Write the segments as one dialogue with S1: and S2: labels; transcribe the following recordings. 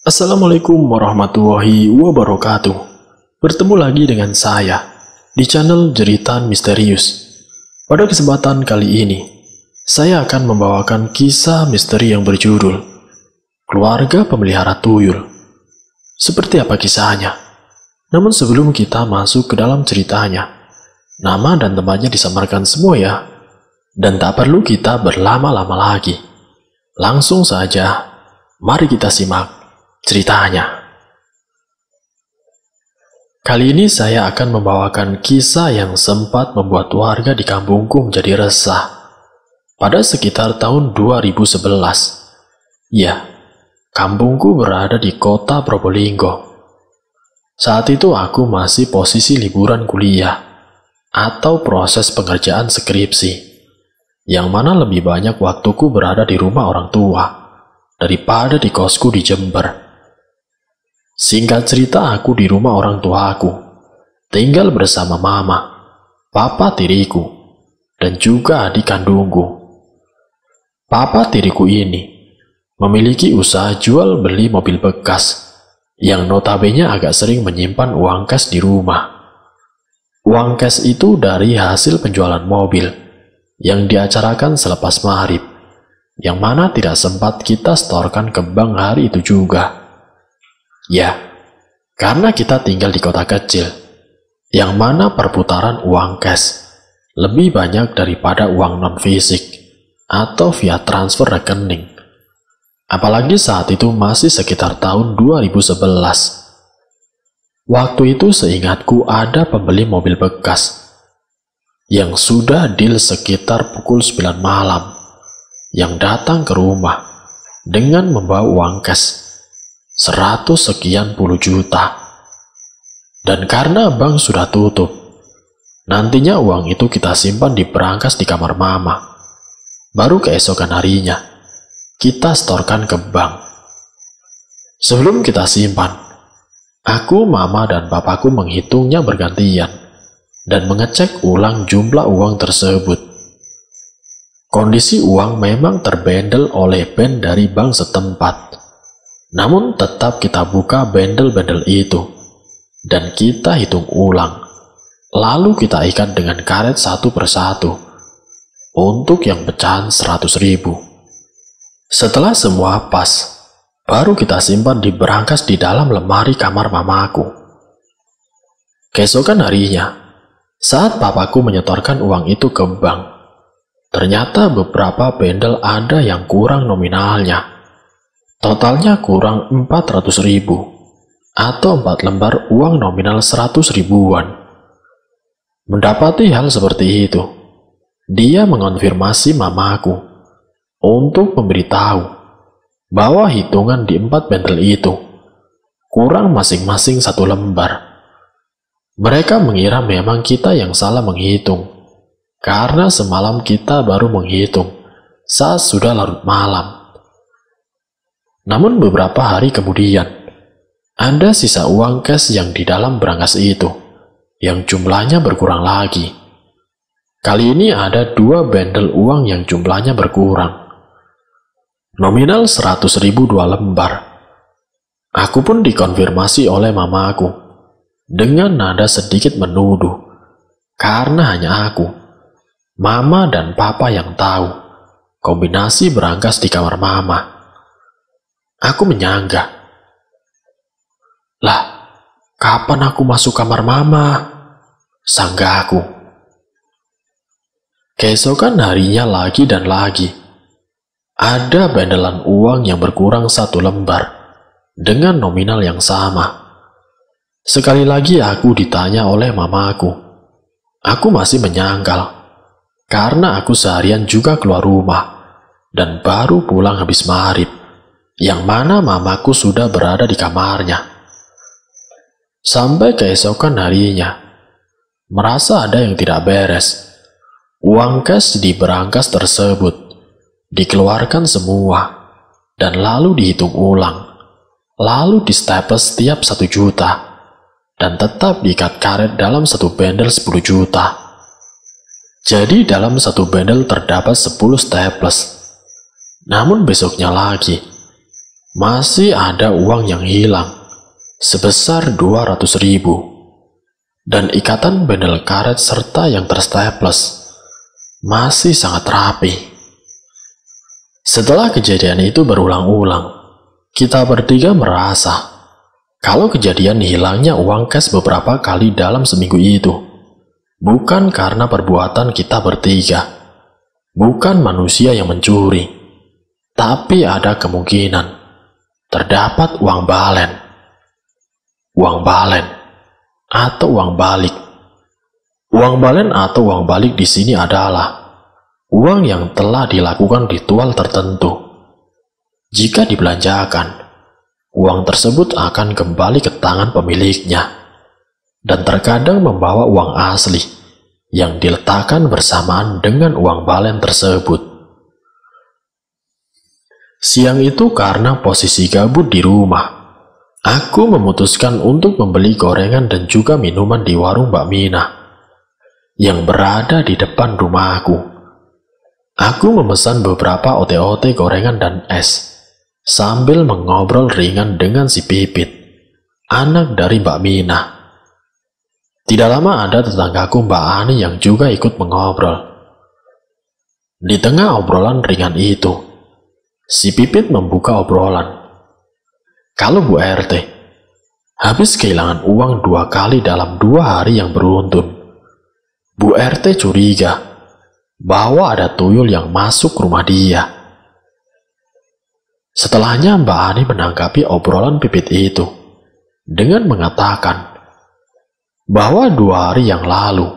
S1: Assalamualaikum warahmatullahi wabarakatuh. Bertemu lagi dengan saya di channel Jeritan Misterius. Pada kesempatan kali ini, saya akan membawakan kisah misteri yang berjudul Keluarga Pemelihara Tuyul. Seperti apa kisahnya? Namun sebelum kita masuk ke dalam ceritanya, nama dan tempatnya disamarkan semua ya. Dan tak perlu kita berlama-lama lagi. Langsung saja, mari kita simak ceritanya. Kali ini saya akan membawakan kisah yang sempat membuat warga di kampungku menjadi resah. Pada sekitar tahun 2011. Ya, kampungku berada di kota Probolinggo. Saat itu aku masih posisi liburan kuliah atau proses pengerjaan skripsi, yang mana lebih banyak waktuku berada di rumah orang tua daripada di kosku di Jember. Singkat cerita, aku di rumah orang tuaku, tinggal bersama mama, papa tiriku, dan juga adik kandungku. Papa tiriku ini memiliki usaha jual beli mobil bekas, yang notabene agak sering menyimpan uang kas di rumah. Uang kas itu dari hasil penjualan mobil yang diacarakan selepas maghrib, yang mana tidak sempat kita setorkan ke bank hari itu juga. Ya, karena kita tinggal di kota kecil, yang mana perputaran uang cash lebih banyak daripada uang non-fisik atau via transfer rekening. Apalagi saat itu masih sekitar tahun 2011. Waktu itu seingatku ada pembeli mobil bekas yang sudah deal sekitar pukul 9 malam, yang datang ke rumah dengan membawa uang cash 100 sekian puluh juta. Dan karena bank sudah tutup, nantinya uang itu kita simpan di berangkas di kamar mama. Baru keesokan harinya, kita setorkan ke bank. Sebelum kita simpan, aku, mama, dan papaku menghitungnya bergantian dan mengecek ulang jumlah uang tersebut. Kondisi uang memang terbendel oleh band dari bank setempat. Namun tetap kita buka bendel-bendel itu dan kita hitung ulang. Lalu kita ikat dengan karet satu persatu untuk yang pecahan 100.000. Setelah semua pas, baru kita simpan di berangkas di dalam lemari kamar mamaku. Keesokan harinya, saat papaku menyetorkan uang itu ke bank, ternyata beberapa bendel ada yang kurang nominalnya. Totalnya kurang 400.000 atau 4 lembar uang nominal 100 ribuan. Mendapati hal seperti itu, dia mengonfirmasi mamaku untuk memberitahu bahwa hitungan di 4 bendel itu kurang masing-masing 1 lembar. Mereka mengira memang kita yang salah menghitung, karena semalam kita baru menghitung saat sudah larut malam. Namun beberapa hari kemudian, ada sisa uang cash yang di dalam berangkas itu, yang jumlahnya berkurang lagi. Kali ini ada 2 bendel uang yang jumlahnya berkurang. Nominal 100.000 2 lembar. Aku pun dikonfirmasi oleh mamaku, dengan nada sedikit menuduh, karena hanya aku, mama, dan papa yang tahu kombinasi berangkas di kamar mama. Aku menyanggah. Lah, kapan aku masuk kamar mama? Sanggahku. Keesokan harinya lagi dan lagi, ada bendelan uang yang berkurang 1 lembar dengan nominal yang sama. Sekali lagi aku ditanya oleh mamaku. Aku masih menyangkal, karena aku seharian juga keluar rumah dan baru pulang habis maghrib, yang mana mamaku sudah berada di kamarnya. Sampai keesokan harinya, merasa ada yang tidak beres. Uang cash di berangkas tersebut dikeluarkan semua dan lalu dihitung ulang, lalu di staples setiap 1 juta dan tetap diikat karet dalam 1 bendel 10 juta. Jadi dalam 1 bendel terdapat 10 staples. Namun besoknya lagi, masih ada uang yang hilang sebesar 200.000 dan ikatan bendel karet serta yang terstaples masih sangat rapi. Setelah kejadian itu berulang-ulang, kita bertiga merasa kalau kejadian hilangnya uang cash beberapa kali dalam seminggu itu bukan karena perbuatan kita bertiga, bukan manusia yang mencuri, tapi ada kemungkinan terdapat uang balen atau uang balik. Uang balen atau uang balik di sini adalah uang yang telah dilakukan ritual tertentu. Jika dibelanjakan, uang tersebut akan kembali ke tangan pemiliknya dan terkadang membawa uang asli yang diletakkan bersamaan dengan uang balen tersebut. Siang itu karena posisi gabut di rumah, aku memutuskan untuk membeli gorengan dan juga minuman di warung Mbak Mina yang berada di depan rumahku. Aku memesan beberapa ote-ote gorengan dan es, sambil mengobrol ringan dengan si Pipit, anak dari Mbak Mina. Tidak lama ada tetanggaku Mbak Ani yang juga ikut mengobrol. Di tengah obrolan ringan itu, si Pipit membuka obrolan. Kalau Bu RT habis kehilangan uang 2 kali dalam 2 hari yang beruntun, Bu RT curiga bahwa ada tuyul yang masuk rumah dia. Setelahnya Mbak Ani menanggapi obrolan Pipit itu dengan mengatakan bahwa 2 hari yang lalu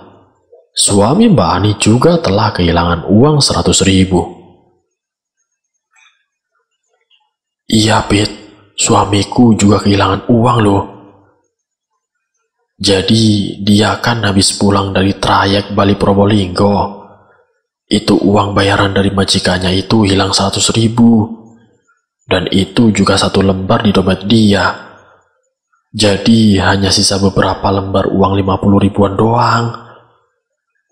S1: suami Mbak Ani juga telah kehilangan uang 100.000. Iya Pit, suamiku juga kehilangan uang loh. Jadi dia kan habis pulang dari trayek Bali Probolinggo. Itu uang bayaran dari majikannya itu hilang 100.000. Dan itu juga 1 lembar di dompet dia. Jadi hanya sisa beberapa lembar uang 50 ribuan doang,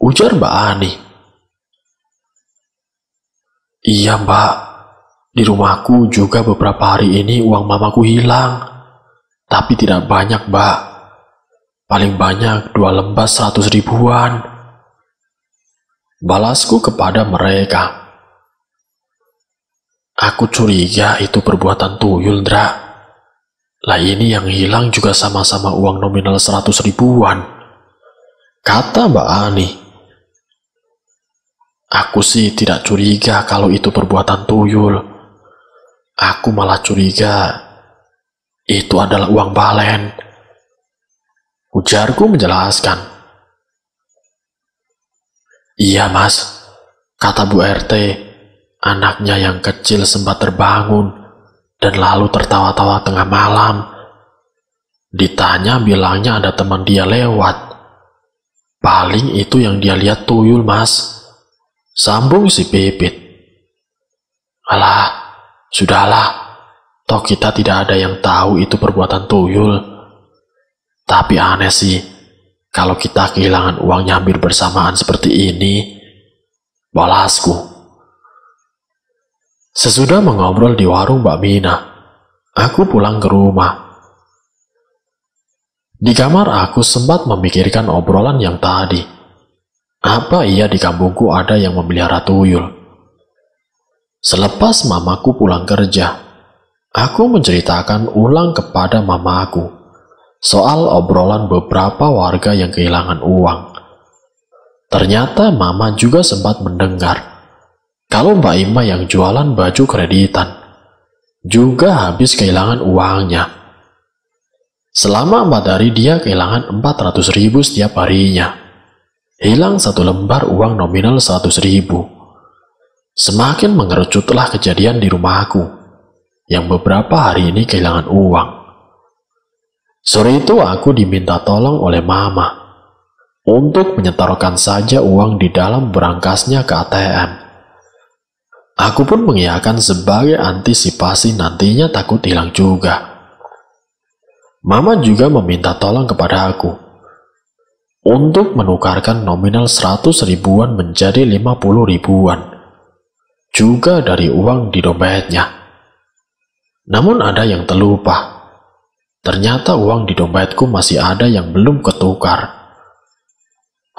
S1: ujar Mbak Ani. Iya Mbak, di rumahku juga beberapa hari ini uang mamaku hilang. Tapi tidak banyak Mbak, paling banyak 2 lembar 100 ribuan. Balasku kepada mereka. Aku curiga itu perbuatan tuyul, Ndra. Lah ini yang hilang juga sama-sama uang nominal 100 ribuan, kata Mbak Ani. Aku sih tidak curiga kalau itu perbuatan tuyul. Aku malah curiga itu adalah uang balen, ujarku menjelaskan. Iya Mas, kata Bu RT, anaknya yang kecil sempat terbangun dan lalu tertawa-tawa tengah malam. Ditanya bilangnya ada teman dia lewat. Paling itu yang dia lihat tuyul Mas, sambung si Pipit. Alah, sudahlah, toh kita tidak ada yang tahu itu perbuatan tuyul. Tapi aneh sih, kalau kita kehilangan uangnya hampir bersamaan seperti ini, balasku. Sesudah mengobrol di warung Mbak Mina, aku pulang ke rumah. Di kamar aku sempat memikirkan obrolan yang tadi. Apa iya di kampungku ada yang memelihara tuyul? Selepas mamaku pulang kerja, aku menceritakan ulang kepada mamaku soal obrolan beberapa warga yang kehilangan uang. Ternyata mama juga sempat mendengar kalau Mbak Ima yang jualan baju kreditan juga habis kehilangan uangnya. Selama 4 hari dia kehilangan 400.000 setiap harinya. Hilang 1 lembar uang nominal 100.000. Semakin mengerucutlah kejadian di rumahku yang beberapa hari ini kehilangan uang. Sore itu aku diminta tolong oleh mama untuk menyetorkan saja uang di dalam berangkasnya ke ATM. Aku pun mengiyakan sebagai antisipasi nantinya takut hilang juga. Mama juga meminta tolong kepada aku untuk menukarkan nominal 100 ribuan menjadi 50 ribuan, juga dari uang di dompetnya. Namun ada yang terlupa. Ternyata uang di dompetku masih ada yang belum ketukar.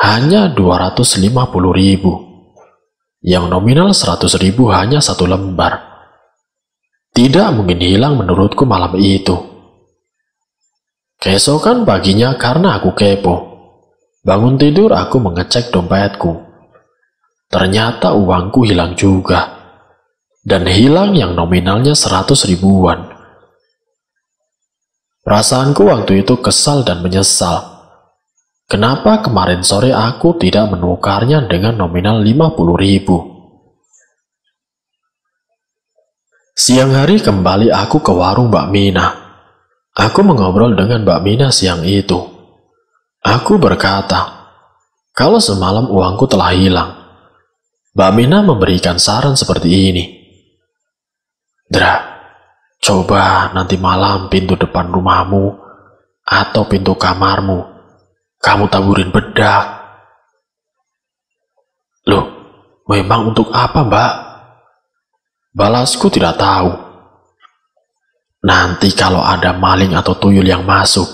S1: Hanya 250.000. Yang nominal 100.000 hanya satu lembar. Tidak mungkin hilang menurutku malam itu. Keesokan paginya karena aku kepo, bangun tidur aku mengecek dompetku. Ternyata uangku hilang juga. Dan hilang yang nominalnya 100.000-an. Perasaanku waktu itu kesal dan menyesal. Kenapa kemarin sore aku tidak menukarnya dengan nominal 50.000? Siang hari kembali aku ke warung Mbak Mina. Aku mengobrol dengan Mbak Mina siang itu. Aku berkata, kalau semalam uangku telah hilang. Mbak Mina memberikan saran seperti ini. Dra, coba nanti malam pintu depan rumahmu atau pintu kamarmu kamu taburin bedak. Loh, memang untuk apa, Mbak? Balasku tidak tahu. Nanti kalau ada maling atau tuyul yang masuk,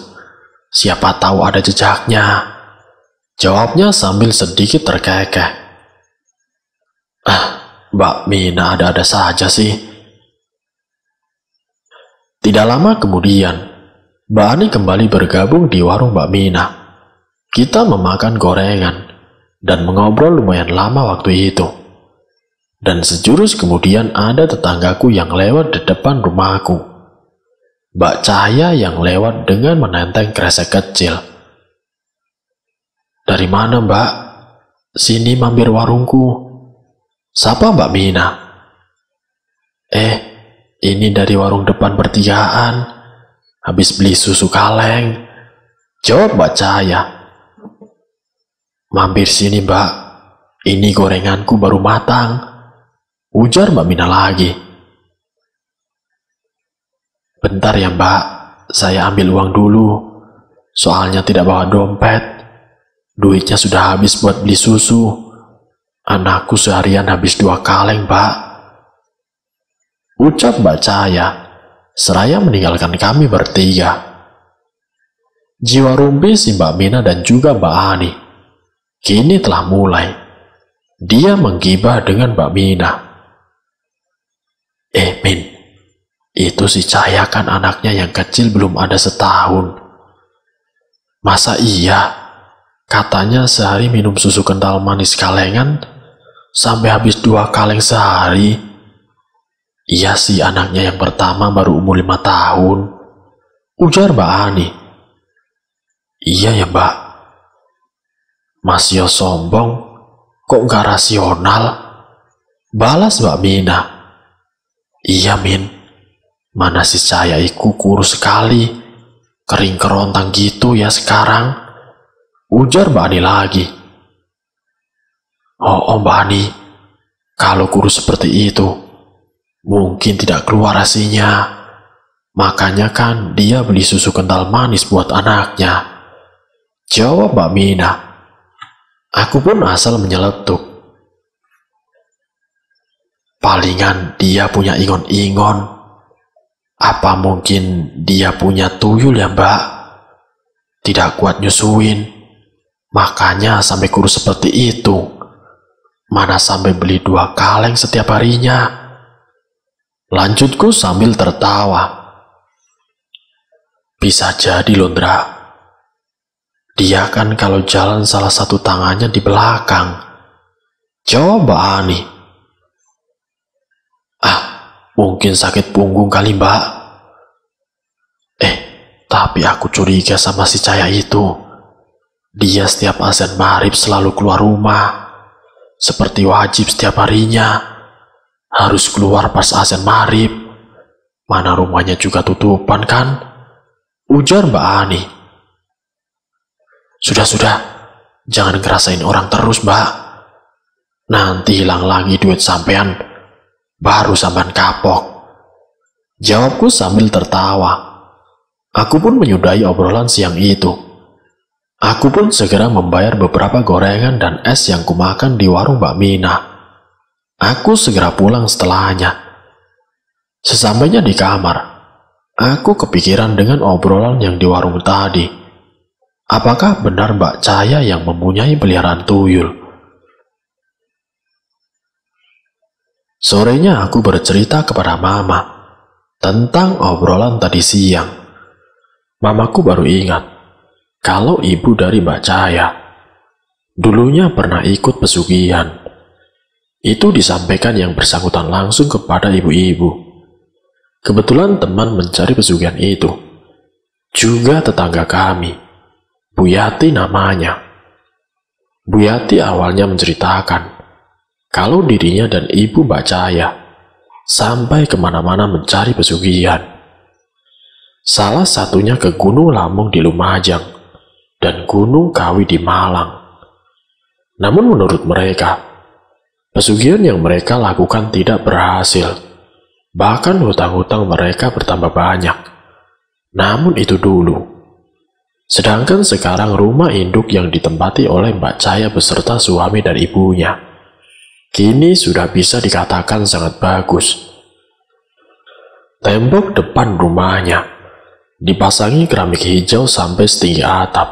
S1: siapa tahu ada jejaknya. Jawabnya sambil sedikit terkekeh. Mbak Mina ada-ada saja sih. Tidak lama kemudian, Mbak Ani kembali bergabung di warung Mbak Mina. Kita memakan gorengan dan mengobrol lumayan lama waktu itu. Dan sejurus kemudian ada tetanggaku yang lewat di depan rumahku. Mbak Cahaya yang lewat dengan menenteng kresek kecil. Dari mana, Mbak? Sini mampir warungku. Sapa Mbak Mina. Ini dari warung depan pertigaan. Habis beli susu kaleng. Jawab Mbak Cahaya. Mampir sini, Mbak. Ini gorenganku baru matang. Ujar Mbak Mina lagi. Bentar ya, Mbak. Saya ambil uang dulu. Soalnya tidak bawa dompet. Duitnya sudah habis buat beli susu. Anakku seharian habis 2 kaleng, Mbak. Ucap Mbak Cahaya, seraya meninggalkan kami bertiga. Jiwa rumpi si Mbak Mina dan juga Mbak Ani kini telah mulai. Dia menggibah dengan Mbak Mina. Min, itu si Cahaya kan anaknya yang kecil belum ada setahun. Masa iya? Katanya sehari minum susu kental manis kalengan sampai habis 2 kaleng sehari. Iya sih, anaknya yang pertama baru umur 5 tahun. Ujar Mbak Ani. Iya ya, Mbak. Mas yo sombong, kok nggak rasional? Balas Mbak Mina. Iya, Min. Mana si Cahaya iku kurus sekali. Kering kerontang gitu ya sekarang. Ujar Mbak Ani lagi. Oh Mbak Ani, kalau kurus seperti itu, mungkin tidak keluar asinya. Makanya kan dia beli susu kental manis buat anaknya. Jawab Mbak Mina. Aku pun asal menyeletuk. Palingan dia punya ingon-ingon. Apa mungkin dia punya tuyul ya, Mbak? Tidak kuat nyusuin. Makanya sampai kurus seperti itu. Mana sampai beli 2 kaleng setiap harinya. Lanjutku sambil tertawa. Bisa jadi, Londra. Dia kan kalau jalan salah satu tangannya di belakang. Jawab Mbak Ani. Mungkin sakit punggung kali, Mbak. Tapi aku curiga sama si Cahaya itu. Dia setiap azan maghrib selalu keluar rumah. Seperti wajib setiap harinya. Harus keluar pas azan maghrib. Mana rumahnya juga tutupan kan? Ujar Mbak Ani. Sudah. Jangan ngerasain orang terus, Mbak. Nanti hilang lagi duit sampean. Baru sampean kapok. Jawabku sambil tertawa. Aku pun menyudahi obrolan siang itu. Aku pun segera membayar beberapa gorengan dan es yang kumakan di warung Mbak Mina. Aku segera pulang setelahnya. Sesampainya di kamar, aku kepikiran dengan obrolan yang di warung tadi. Apakah benar Mbak Cahaya yang mempunyai peliharaan tuyul? Sorenya aku bercerita kepada Mama tentang obrolan tadi siang. Mamaku baru ingat kalau ibu dari Mbak Cahaya dulunya pernah ikut pesugihan. Itu disampaikan yang bersangkutan langsung kepada ibu-ibu. Kebetulan teman mencari pesugihan itu juga tetangga kami, Bu Yati namanya. Bu Yati awalnya menceritakan kalau dirinya dan ibu Mbak Cahaya sampai kemana-mana mencari pesugihan. Salah satunya ke Gunung Lamong di Lumajang dan Gunung Kawi di Malang. Namun menurut mereka, pesugihan yang mereka lakukan tidak berhasil. Bahkan hutang-hutang mereka bertambah banyak. Namun itu dulu. Sedangkan sekarang rumah induk yang ditempati oleh Mbak Cahaya beserta suami dan ibunya kini sudah bisa dikatakan sangat bagus. Tembok depan rumahnya dipasangi keramik hijau sampai setinggi atap.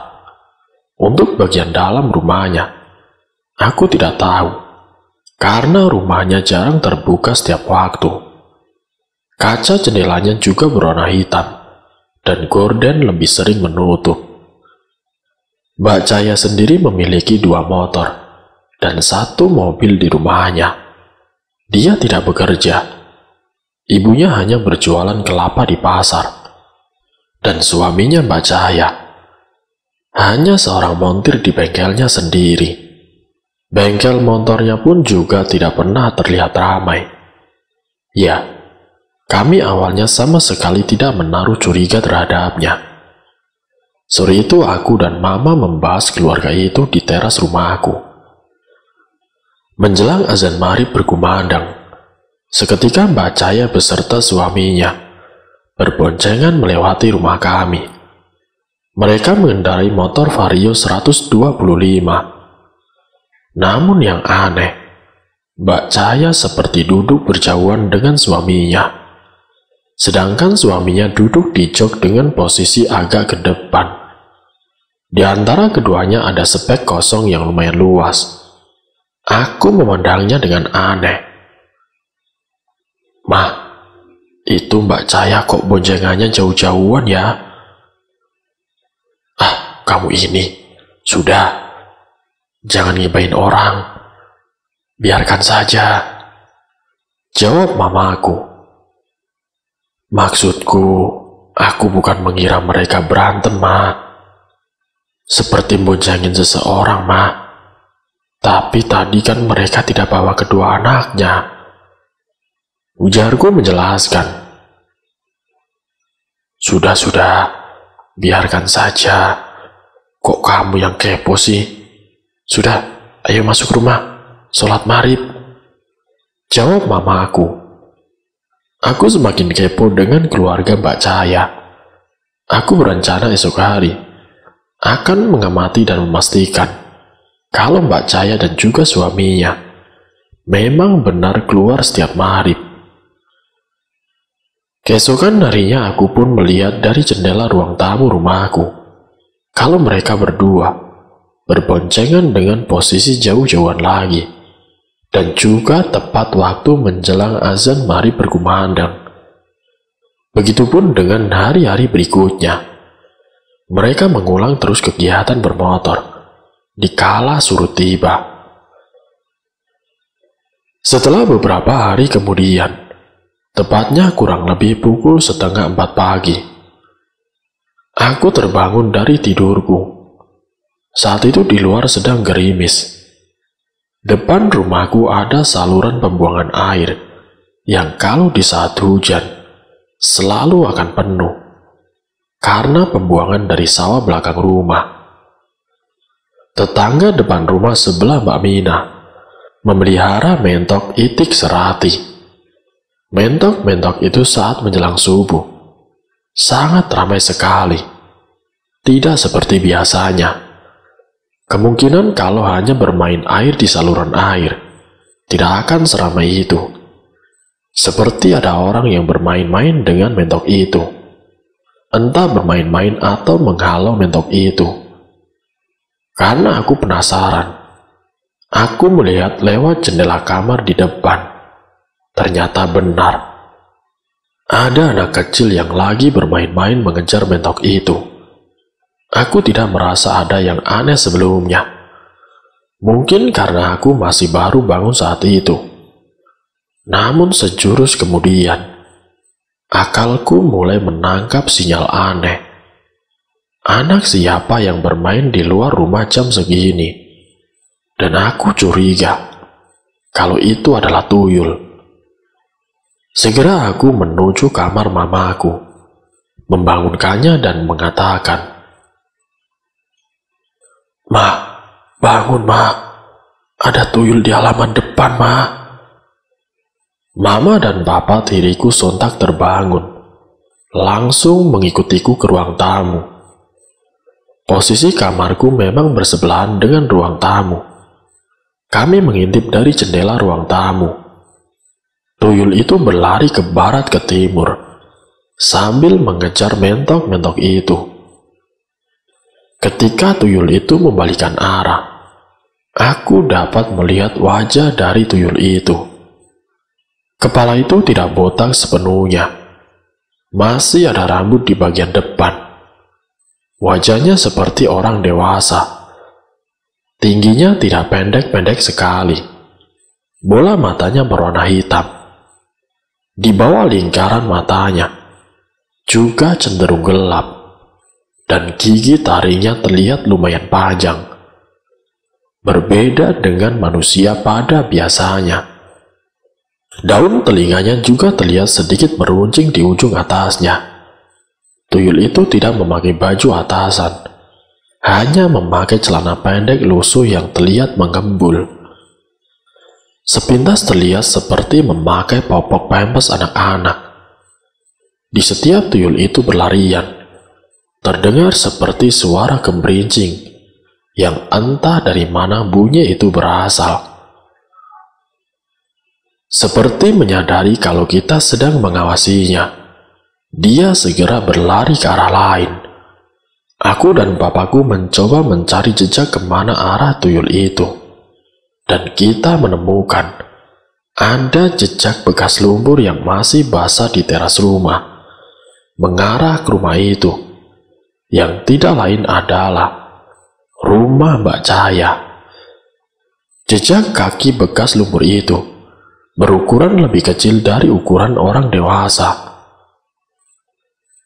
S1: Untuk bagian dalam rumahnya, aku tidak tahu, karena rumahnya jarang terbuka setiap waktu. Kaca jendelanya juga berwarna hitam, dan gorden lebih sering menutup. Mbak Cahaya sendiri memiliki 2 motor dan 1 mobil di rumahnya. Dia tidak bekerja. Ibunya hanya berjualan kelapa di pasar. Dan suaminya Mbak Cahaya hanya seorang montir di bengkelnya sendiri. Bengkel motornya pun juga tidak pernah terlihat ramai. Ya, kami awalnya sama sekali tidak menaruh curiga terhadapnya. Sore itu aku dan Mama membahas keluarga itu di teras rumahku. Menjelang azan maghrib berkumandang, seketika Mbak Cahaya beserta suaminya berboncengan melewati rumah kami. Mereka mengendarai motor Vario 125. Namun yang aneh, Mbak Cahaya seperti duduk berjauhan dengan suaminya. Sedangkan suaminya duduk di jok dengan posisi agak ke depan. Di antara keduanya ada spek kosong yang lumayan luas. Aku memandangnya dengan aneh. "Mah, itu Mbak Cahaya kok boncengannya jauh-jauhan ya?" "Ah, kamu ini, sudah. Jangan ngibain orang. Biarkan saja," jawab mamaku. "Maksudku, aku bukan mengira mereka berantem, Ma. Seperti boncengin seseorang, Ma. Tapi tadi kan mereka tidak bawa kedua anaknya," ujarku menjelaskan. Sudah, biarkan saja. Kok kamu yang kepo sih? Sudah, ayo masuk rumah, sholat maghrib, jawab mama aku. Aku semakin kepo dengan keluarga Mbak Cahaya. Aku berencana esok hari akan mengamati dan memastikan kalau Mbak Cahaya dan juga suaminya memang benar keluar setiap maghrib. Keesokan harinya aku pun melihat dari jendela ruang tamu rumahku kalau mereka berdua berboncengan dengan posisi jauh-jauhan lagi, dan juga tepat waktu menjelang azan maghrib berkumandang. Begitupun dengan hari-hari berikutnya. Mereka mengulang terus kegiatan bermotor dikala surut tiba. Setelah beberapa hari kemudian, tepatnya kurang lebih pukul 3:30 pagi, aku terbangun dari tidurku. Saat itu di luar sedang gerimis. Depan rumahku ada saluran pembuangan air yang kalau di saat hujan selalu akan penuh karena pembuangan dari sawah belakang rumah. Tetangga depan rumah sebelah Mbak Mina memelihara mentok itik serati. Mentok-mentok itu saat menjelang subuh sangat ramai sekali, tidak seperti biasanya. Kemungkinan kalau hanya bermain air di saluran air tidak akan seramai itu. Seperti ada orang yang bermain-main dengan mentok itu. Entah bermain-main atau menghalau mentok itu. Karena aku penasaran, aku melihat lewat jendela kamar di depan. Ternyata benar. Ada anak kecil yang lagi bermain-main mengejar mentok itu. Aku tidak merasa ada yang aneh sebelumnya. Mungkin karena aku masih baru bangun saat itu. Namun sejurus kemudian, akalku mulai menangkap sinyal aneh. Anak siapa yang bermain di luar rumah jam segini? Dan aku curiga kalau itu adalah tuyul. Segera aku menuju kamar mamaku, membangunkannya dan mengatakan, "Ma, bangun ma, ada tuyul di halaman depan ma." Mama dan papa tiriku sontak terbangun, langsung mengikutiku ke ruang tamu. Posisi kamarku memang bersebelahan dengan ruang tamu. Kami mengintip dari jendela ruang tamu. Tuyul itu berlari ke barat ke timur, sambil mengejar mentok-mentok itu. Ketika tuyul itu membalikan arah, aku dapat melihat wajah dari tuyul itu. Kepala itu tidak botak sepenuhnya. Masih ada rambut di bagian depan. Wajahnya seperti orang dewasa. Tingginya tidak pendek-pendek sekali. Bola matanya berwarna hitam. Di bawah lingkaran matanya juga cenderung gelap. Dan gigi taringnya terlihat lumayan panjang. Berbeda dengan manusia pada biasanya. Daun telinganya juga terlihat sedikit meruncing di ujung atasnya. Tuyul itu tidak memakai baju atasan, hanya memakai celana pendek lusuh yang terlihat menggembul. Sepintas terlihat seperti memakai popok pampers anak-anak. Di setiap tuyul itu berlarian, terdengar seperti suara gembirincing, yang entah dari mana bunyi itu berasal. Seperti menyadari kalau kita sedang mengawasinya, dia segera berlari ke arah lain. Aku dan papaku mencoba mencari jejak kemana arah tuyul itu. Dan kita menemukan ada jejak bekas lumpur yang masih basah di teras rumah, mengarah ke rumah itu, yang tidak lain adalah rumah Mbak Cahaya. Jejak kaki bekas lumpur itu berukuran lebih kecil dari ukuran orang dewasa.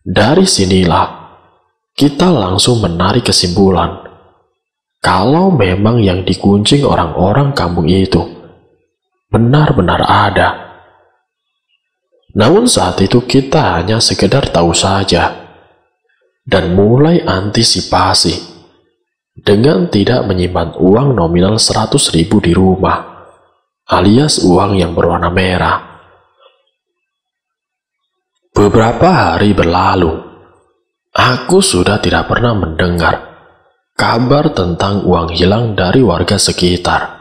S1: Dari sinilah kita langsung menarik kesimpulan kalau memang yang diguncing orang-orang kampung itu benar-benar ada. Namun saat itu kita hanya sekedar tahu saja dan mulai antisipasi dengan tidak menyimpan uang nominal 100.000 di rumah, alias uang yang berwarna merah. Beberapa hari berlalu, aku sudah tidak pernah mendengar kabar tentang uang hilang dari warga sekitar.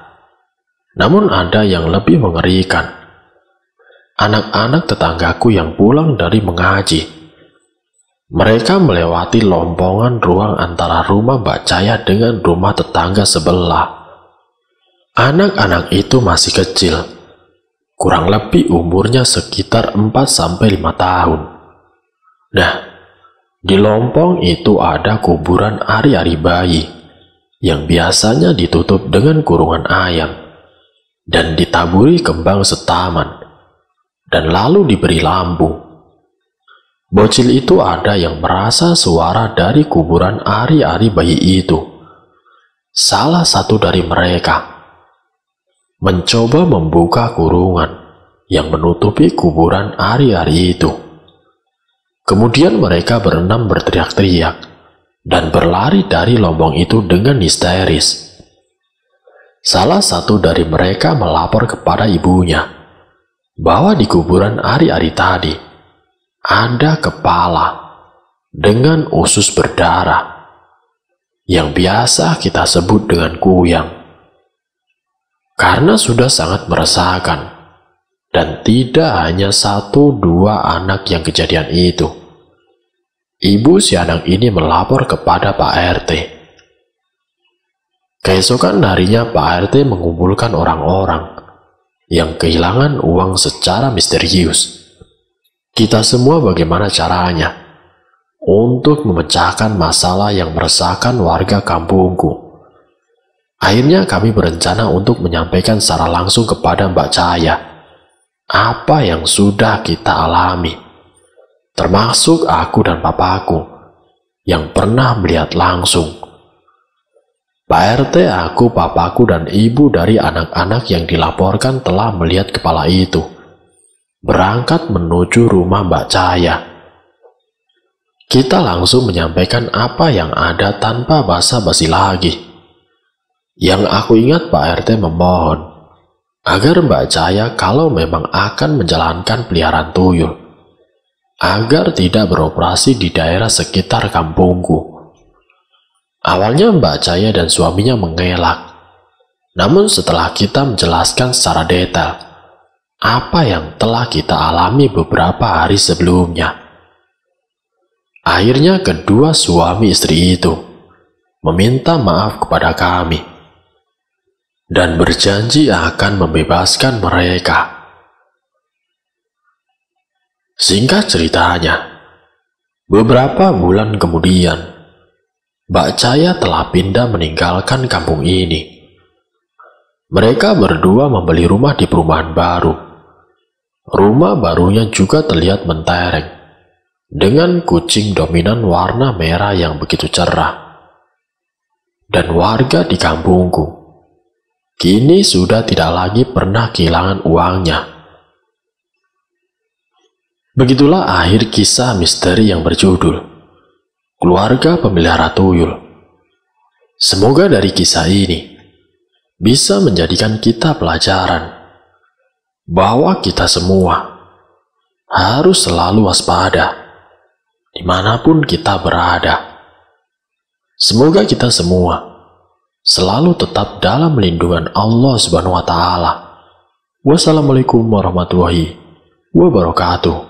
S1: Namun ada yang lebih mengerikan. Anak-anak tetanggaku yang pulang dari mengaji. Mereka melewati lompongan ruang antara rumah Mbak Cahaya dengan rumah tetangga sebelah. Anak-anak itu masih kecil, kurang lebih umurnya sekitar 4-5 tahun. Nah, di lompong itu ada kuburan ari-ari bayi yang biasanya ditutup dengan kurungan ayam dan ditaburi kembang setaman dan lalu diberi lampu. Bocil itu ada yang merasa suara dari kuburan ari-ari bayi itu. Salah satu dari mereka mencoba membuka kurungan yang menutupi kuburan ari-ari itu. Kemudian mereka berenam berteriak-teriak dan berlari dari lombong itu dengan histeris. Salah satu dari mereka melapor kepada ibunya bahwa di kuburan ari-ari tadi ada kepala dengan usus berdarah yang biasa kita sebut dengan kuyang. Karena sudah sangat meresahkan Dan tidak hanya 1-2 anak yang kejadian itu. Ibu si anak ini melapor kepada Pak RT. Keesokan harinya Pak RT mengumpulkan orang-orang yang kehilangan uang secara misterius. Kita semua bagaimana caranya untuk memecahkan masalah yang meresahkan warga kampungku. Akhirnya kami berencana untuk menyampaikan secara langsung kepada Mbak Cahaya apa yang sudah kita alami, termasuk aku dan papaku yang pernah melihat langsung. Pak RT, aku, papaku, dan ibu dari anak-anak yang dilaporkan telah melihat kepala itu berangkat menuju rumah Mbak Cahaya. Kita langsung menyampaikan apa yang ada tanpa basa-basi lagi. Yang aku ingat Pak RT memohon agar Mbak Cahaya kalau memang akan menjalankan peliharaan tuyul, agar tidak beroperasi di daerah sekitar kampungku. Awalnya Mbak Cahaya dan suaminya mengelak, namun setelah kita menjelaskan secara detail apa yang telah kita alami beberapa hari sebelumnya, akhirnya kedua suami istri itu meminta maaf kepada kami dan berjanji akan membebaskan mereka. Singkat ceritanya, beberapa bulan kemudian, Mbak Cahaya telah pindah meninggalkan kampung ini. Mereka berdua membeli rumah di perumahan baru. Rumah barunya juga terlihat mentereng, dengan kucing dominan warna merah yang begitu cerah. Dan warga di kampungku kini sudah tidak lagi pernah kehilangan uangnya. Begitulah akhir kisah misteri yang berjudul Keluarga Pemelihara Tuyul. Semoga dari kisah ini bisa menjadikan kita pelajaran bahwa kita semua harus selalu waspada dimanapun kita berada. Semoga kita semua selalu tetap dalam lindungan Allah Subhanahu wa Ta'ala. Wassalamualaikum warahmatullahi wabarakatuh.